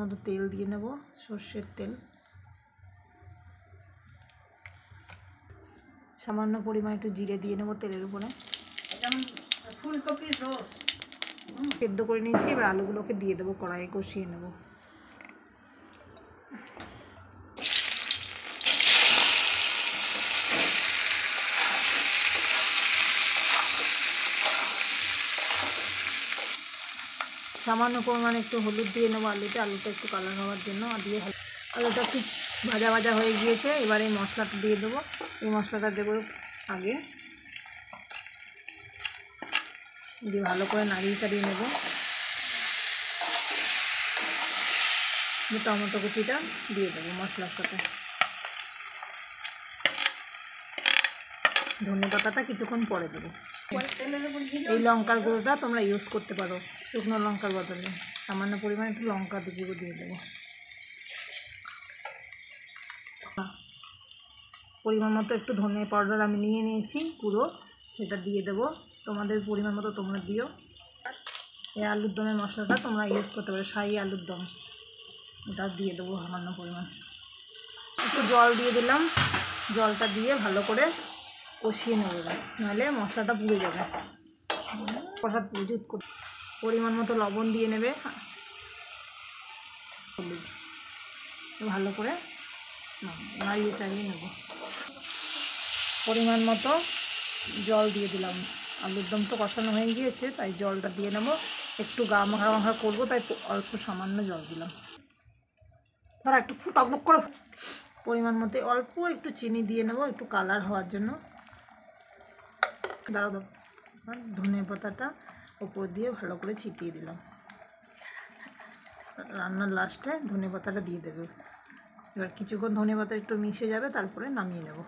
মতো তেল দিয়ে নেব, সর্ষের তেল। সামান্য পরিমাণ একটু জিরে দিয়ে নেব তেলের উপরে। ফুলকপির রস সেদ্ধ করে নিয়েছি, এবার আলুগুলোকে দিয়ে দেবো, কড়াইয়ে কষিয়ে নেব। সামান্য পরিমাণে একটু হলুদ দিয়ে নেবো আলুটা একটু কালার হওয়ার জন্য। আর দিয়ে আলুটা একটু ভাজা ভাজা হয়ে গিয়েছে, এবার এই মশলাটা দিয়ে দেবো। এই মশলাটা দেবো আগে, দিয়ে ভালো করে নাড়িয়ে চাড়িয়ে নেবো। টমেটো কুচিটা দিয়ে দেবো মশলার সাথে। ধনে পাতাটা কিছুক্ষণ পরে দেবো। এই লঙ্কার গুঁড়োটা তোমরা ইউজ করতে পারো শুকনো লঙ্কার বদলে। সামান্য পরিমাণে একটু লঙ্কা গুঁড়ো দিয়ে দেবো। পরিমাণ মতো একটু ধনে পাউডার আমি নিয়ে নিয়েছি পুরো, সেটা দিয়ে দেবো। তোমাদের পরিমাণ মতো তোমরা দিও। এই আলুর দমের মশলাটা তোমরা ইউজ করতে পারো, শাহী আলুর দম, এটা দিয়ে দেবো সামান্য পরিমাণ। একটু জল দিয়ে দিলাম, জলটা দিয়ে ভালো করে কষিয়ে নেবো, নাহলে মশলাটা পুড়ে যাবে। কষা প্রস্তুত করে পরিমাণ মতো লবণ দিয়ে নেবে, ভালো করে নাড়িয়ে চাড়িয়ে নেব। পরিমাণ মতো জল দিয়ে দিলাম। আলুর দম তো কষানো হয়ে গিয়েছে, তাই জলটা দিয়ে নেব। একটু গা মাখা মাখা করবো, তাই অল্প সামান্য জল দিলাম। তারা একটু টকবক করে পরিমাণ মতো অল্প একটু চিনি দিয়ে নেব, একটু কালার হওয়ার জন্য। দাঁড়াও, ধনে পাতাটা ওপর দিয়ে ভালো করে ছিটিয়ে দিলাম। রান্নার লাস্টে ধনে পাতাটা দিয়ে দেবে। এবার কিছুক্ষণ ধনে পাতা একটু মিশে যাবে, তারপরে নামিয়ে নেব।